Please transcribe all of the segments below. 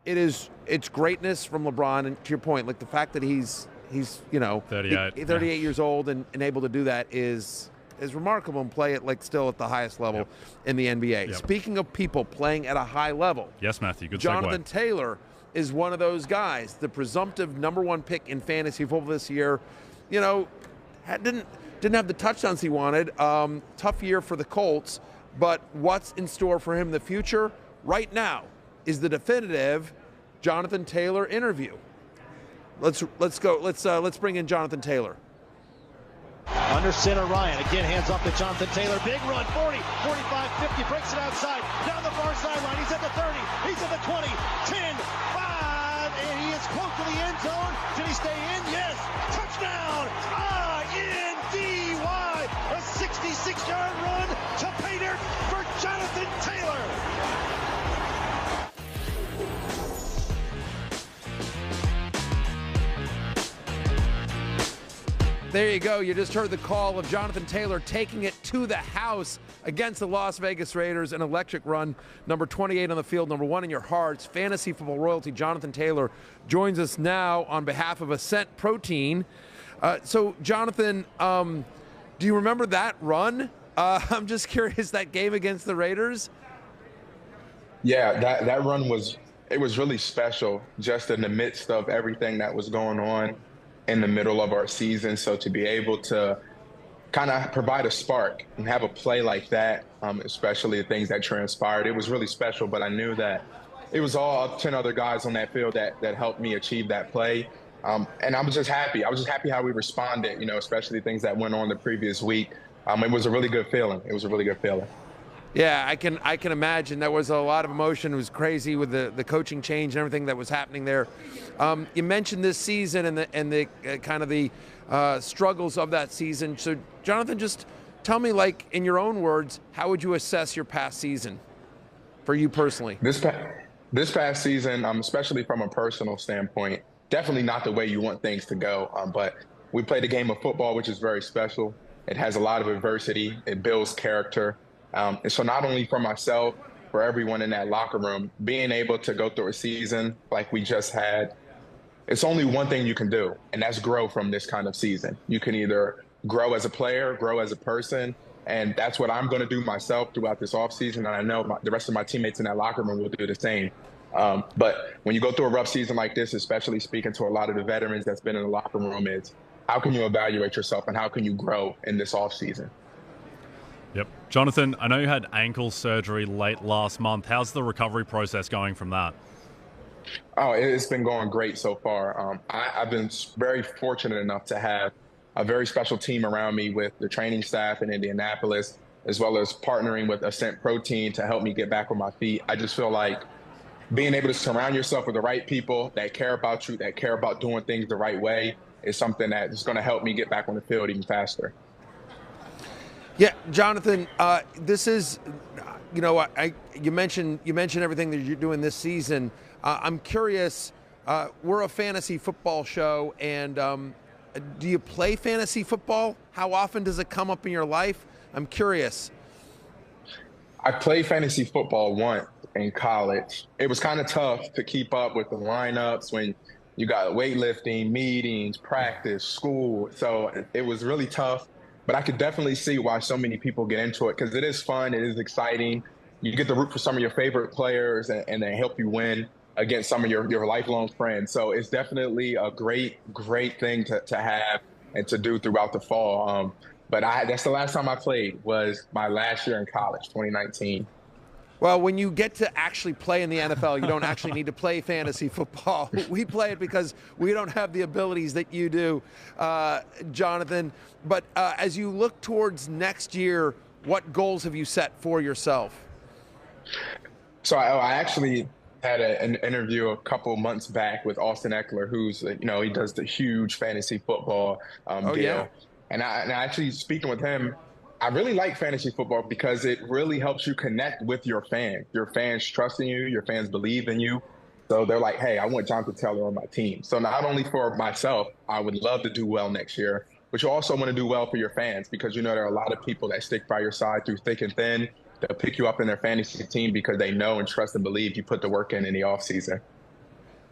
it's greatness from LeBron, and to your point, like the fact that he's 38 years old and able to do that is remarkable, and play it like still at the highest level in the NBA. Yep. Speaking of people playing at a high level, yes, Matthew, good Jonathan segue. Taylor is one of those guys, the presumptive number one pick in fantasy football this year. Didn't have the touchdowns he wanted. Tough year for the Colts, but what's in store for him in the future right now is the definitive Jonathan Taylor interview. Let's go. Let's bring in Jonathan Taylor. Under center, Ryan again hands off to Jonathan Taylor. Big run, 40, 45, 50, breaks it outside, down the far sideline. He's at the 30, he's at the 20, 10, 5, and he is close to the end zone. Did he stay in? Yes. Touchdown! I-N-D-Y! A 66-yard run to pay dirt for Jonathan Taylor. There you go. You just heard the call of Jonathan Taylor taking it to the house against the Las Vegas Raiders. An electric run. Number 28 on the field, number 1 in your hearts. Fantasy football royalty Jonathan Taylor joins us now on behalf of Ascent Protein. So, Jonathan, do you remember that run? I'm just curious, that game against the Raiders? Yeah, that run was really special, just in the midst of everything that was going on in the middle of our season. So to be able to kind of provide a spark and have a play like that, especially the things that transpired, it was really special. But I knew that it was all 10 other guys on that field that helped me achieve that play. And I was just happy. I was just happy how we responded, especially things that went on the previous week. It was a really good feeling. Yeah, I can imagine. There was a lot of emotion. It was crazy with the coaching change and everything that was happening there. You mentioned this season and the kind of the struggles of that season. So, Jonathan, just tell me, like, in your own words, how would you assess your past season for you personally? This past season, especially from a personal standpoint, definitely not the way you want things to go. But we played a game of football, which is very special. It has a lot of adversity. It builds character. And so not only for myself, for everyone in that locker room, being able to go through a season like we just had, it's only one thing you can do, and that's grow from this kind of season. You can either grow as a player, grow as a person, and that's what I'm going to do myself throughout this offseason, and I know the rest of my teammates in that locker room will do the same. But when you go through a rough season like this, especially speaking to a lot of the veterans that's been in the locker room, is how can you evaluate yourself and how can you grow in this offseason? Yep. Jonathan, I know you had ankle surgery late last month. How's the recovery process going from that? Oh, it's been going great so far. I've been very fortunate enough to have a very special team around me with the training staff in Indianapolis, as well as partnering with Ascent Protein to help me get back on my feet. I just feel like being able to surround yourself with the right people that care about you, that care about doing things the right way, is something that is going to help me get back on the field even faster. Yeah, Jonathan, this is, you mentioned everything that you're doing this season. I'm curious, we're a fantasy football show, and do you play fantasy football? How often does it come up in your life? I'm curious. I played fantasy football once in college. It was kind of tough to keep up with the lineups when you got weightlifting, meetings, practice, school. So it was really tough. But I could definitely see why so many people get into it, because it is fun. It is exciting. You get to root for some of your favorite players and they help you win against some of your lifelong friends. So it's definitely a great thing to have and to do throughout the fall. But that's the last time I played, was my last year in college, 2019. Well, when you get to actually play in the NFL, you don't actually need to play fantasy football. We play it because we don't have the abilities that you do, Jonathan. But as you look towards next year, what goals have you set for yourself? So I actually had an interview a couple months back with Austin Eckler, who's, he does the huge fantasy football deal. Yeah. And I actually, speaking with him, I really like fantasy football because it really helps you connect with your fans. Your fans trust in you. Your fans believe in you. So they're like, hey, I want Jonathan Taylor on my team. So not only for myself, I would love to do well next year, but you also want to do well for your fans, because there are a lot of people that stick by your side through thick and thin. They'll pick you up in their fantasy team because they know and trust and believe you put the work in the offseason.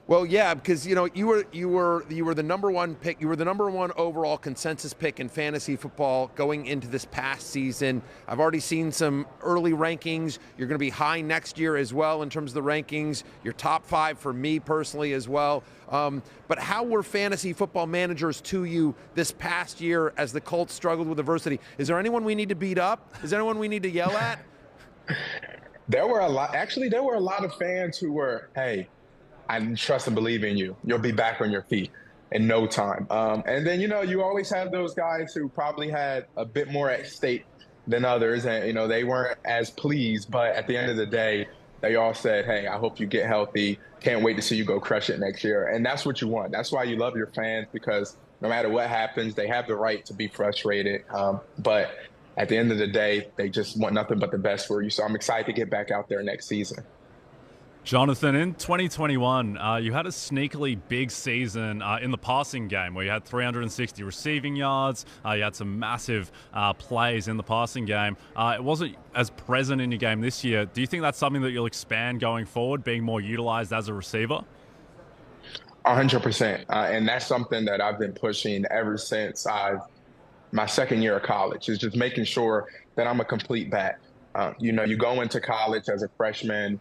Well, yeah, because you were the number one pick. You were the number one overall consensus pick in fantasy football going into this past season. I've already seen some early rankings. You're going to be high next year as well in terms of the rankings. You're top 5 for me personally as well. But how were fantasy football managers to you this past year as the Colts struggled with adversity? Is there anyone we need to beat up? Is there anyone we need to yell at? There were a lot. Actually, there were a lot of fans who were, hey, I trust and believe in you. You'll be back on your feet in no time. And then, you always have those guys who probably had a bit more at stake than others. And, they weren't as pleased. But at the end of the day, they all said, hey, I hope you get healthy. Can't wait to see you go crush it next year. And that's what you want. That's why you love your fans, because no matter what happens, they have the right to be frustrated. But at the end of the day, they just want nothing but the best for you. So I'm excited to get back out there next season. Jonathan, in 2021, you had a sneakily big season in the passing game where you had 360 receiving yards. You had some massive plays in the passing game. It wasn't as present in your game this year. Do you think that's something that you'll expand going forward, being more utilized as a receiver? 100%. And that's something that I've been pushing ever since my second year of college, is just making sure that I'm a complete back. You go into college as a freshman.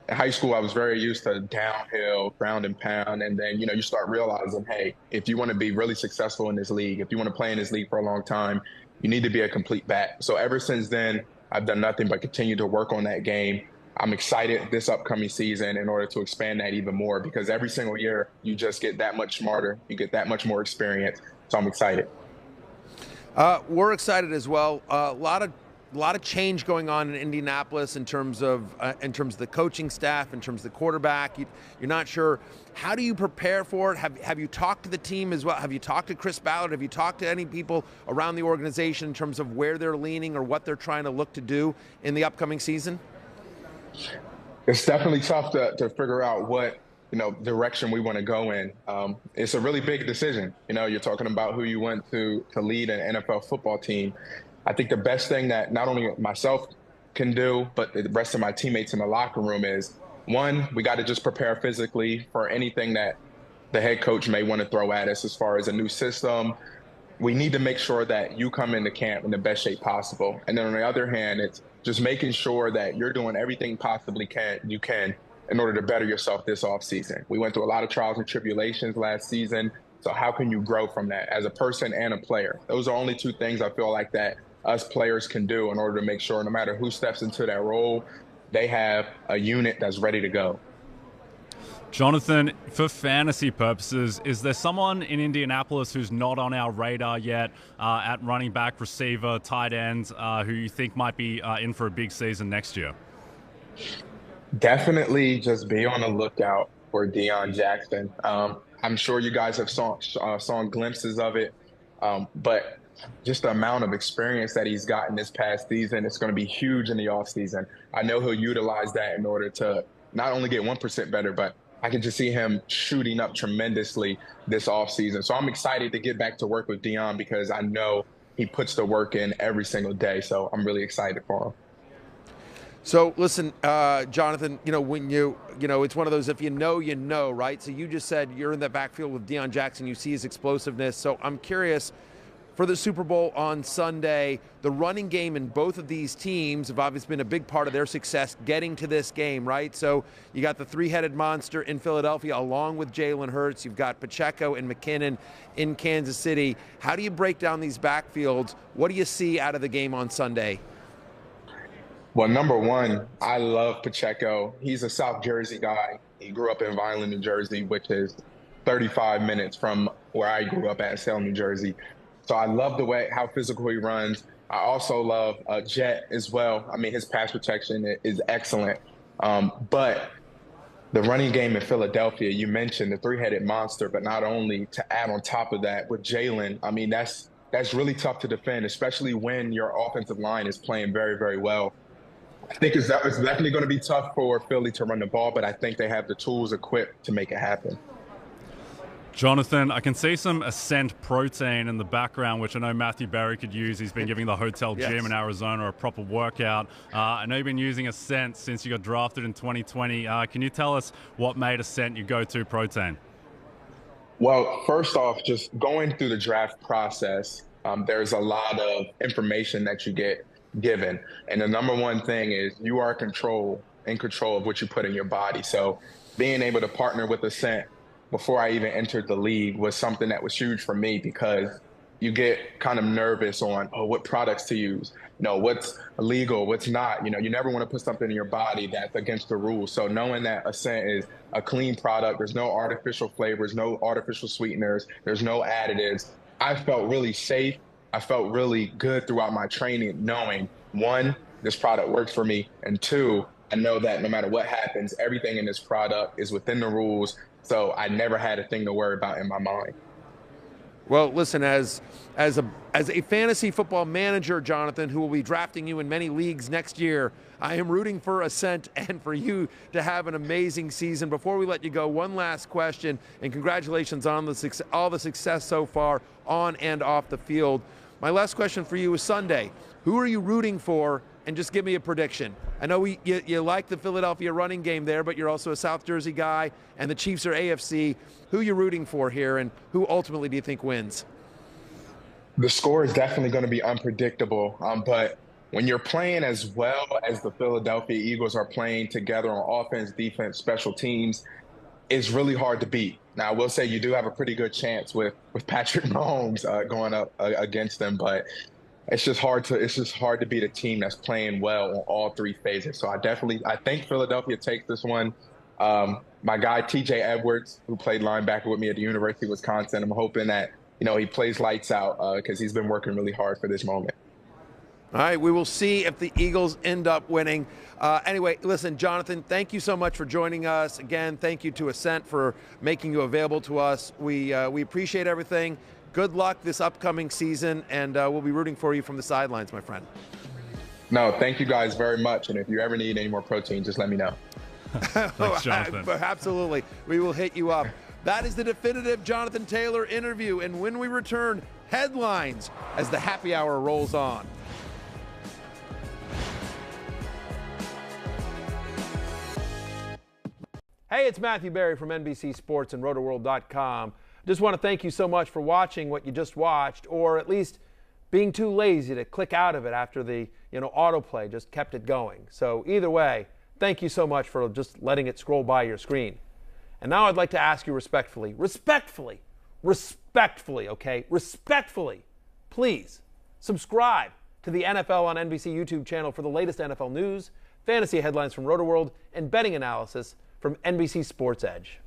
In high school, I was very used to downhill, ground and pound. And then, you start realizing, hey, if you want to be really successful in this league, if you want to play in this league for a long time, you need to be a complete back. So ever since then, I've done nothing but continue to work on that game. I'm excited this upcoming season in order to expand that even more, because every single year you just get that much smarter. You get that much more experience. So I'm excited. We're excited as well. A lot of change going on in Indianapolis in terms of the coaching staff, in terms of the quarterback. You're not sure. How do you prepare for it? Have you talked to the team as well? Have you talked to Cris Ballard? Have you talked to any people around the organization in terms of where they're leaning or what they're trying to look to do in the upcoming season? It's definitely tough to figure out what direction we want to go in. It's a really big decision. You're talking about who you want to lead an NFL football team. I think the best thing that not only myself can do, but the rest of my teammates in the locker room is, one, we got to just prepare physically for anything that the head coach may want to throw at us as far as a new system. We need to make sure that you come into camp in the best shape possible. And then on the other hand, it's just making sure that you're doing everything you can in order to better yourself this offseason. We went through a lot of trials and tribulations last season. So how can you grow from that as a person and a player? Those are only two things I feel like that us players can do in order to make sure no matter who steps into that role, they have a unit that's ready to go. Jonathan, for fantasy purposes, is there someone in Indianapolis who's not on our radar yet at running back, receiver, tight end, who you think might be in for a big season next year? Definitely just be on the lookout for Deion Jackson. I'm sure you guys have saw glimpses of it, but just the amount of experience that he's gotten this past season, it's going to be huge in the offseason. I know he'll utilize that in order to not only get 1% better, but I can just see him shooting up tremendously this offseason. So I'm excited to get back to work with Deion, because I know he puts the work in every single day. So I'm really excited for him. So listen, Jonathan, when it's one of those, if you know, right? So you just said you're in the backfield with Deion Jackson. You see his explosiveness. So I'm curious, for the Super Bowl on Sunday, the running game in both of these teams have obviously been a big part of their success getting to this game, right? So you got the three-headed monster in Philadelphia along with Jalen Hurts. You've got Pacheco and McKinnon in Kansas City. How do you break down these backfields? What do you see out of the game on Sunday? Well, number one, I love Pacheco. He's a South Jersey guy. He grew up in Vineland, New Jersey, which is 35 minutes from where I grew up at Salem, New Jersey. So I love how physical he runs. I also love Jet as well. I mean, his pass protection is excellent. But the running game in Philadelphia, you mentioned the three-headed monster, but not only to add on top of that with Jalen, I mean, that's really tough to defend, especially when your offensive line is playing very, very well. I think it's definitely going to be tough for Philly to run the ball, but I think they have the tools equipped to make it happen. Jonathan, I can see some Ascent protein in the background, which I know Matthew Berry could use. He's been giving the hotel gym in Arizona a proper workout. I know you've been using Ascent since you got drafted in 2020. Can you tell us what made Ascent your go-to protein? Well, first off, just going through the draft process, there's a lot of information that you get given. And the number one thing is you are in control of what you put in your body. So being able to partner with Ascent before I even entered the league was something that was huge for me, because you get kind of nervous on, what products to use, what's illegal, what's not. You never want to put something in your body that's against the rules. So knowing that Ascent is a clean product, there's no artificial flavors, no artificial sweeteners, there's no additives, I felt really safe. I felt really good throughout my training, knowing, one, this product works for me, and two, I know that no matter what happens, everything in this product is within the rules. So I never had a thing to worry about in my mind. Well, listen, as a fantasy football manager, Jonathan, who will be drafting you in many leagues next year, I am rooting for Ascent and for you to have an amazing season. Before we let you go, one last question, and congratulations on all the success so far on and off the field. My last question for you is Sunday. Who are you rooting for? And just give me a prediction. I know you like the Philadelphia running game there, but you're also a South Jersey guy, and the Chiefs are AFC. Who are you rooting for here, and who ultimately do you think wins? The score is definitely going to be unpredictable, but when you're playing as well as the Philadelphia Eagles are playing together on offense, defense, special teams, it's really hard to beat. Now, I will say you do have a pretty good chance with Patrick Mahomes going up against them, but it's just hard to beat a team that's playing well on all three phases. So I think Philadelphia takes this one. My guy, TJ Edwards, who played linebacker with me at the University of Wisconsin, I'm hoping that, he plays lights out because he's been working really hard for this moment. All right, we will see if the Eagles end up winning. Anyway, listen, Jonathan, thank you so much for joining us. Again, thank you to Ascent for making you available to us. We appreciate everything. Good luck this upcoming season, and we'll be rooting for you from the sidelines, my friend. No, thank you guys very much. And if you ever need any more protein, just let me know. Thanks, Jonathan. Absolutely. We will hit you up. That is the definitive Jonathan Taylor interview. And when we return, headlines as the happy hour rolls on. Hey, it's Matthew Berry from NBC Sports and Rotoworld.com. Just want to thank you so much for watching what you just watched, or at least being too lazy to click out of it after the autoplay just kept it going. So either way, thank you so much for just letting it scroll by your screen. And now I'd like to ask you respectfully, please subscribe to the NFL on NBC YouTube channel for the latest NFL news, fantasy headlines from Rotoworld, and betting analysis from NBC Sports Edge.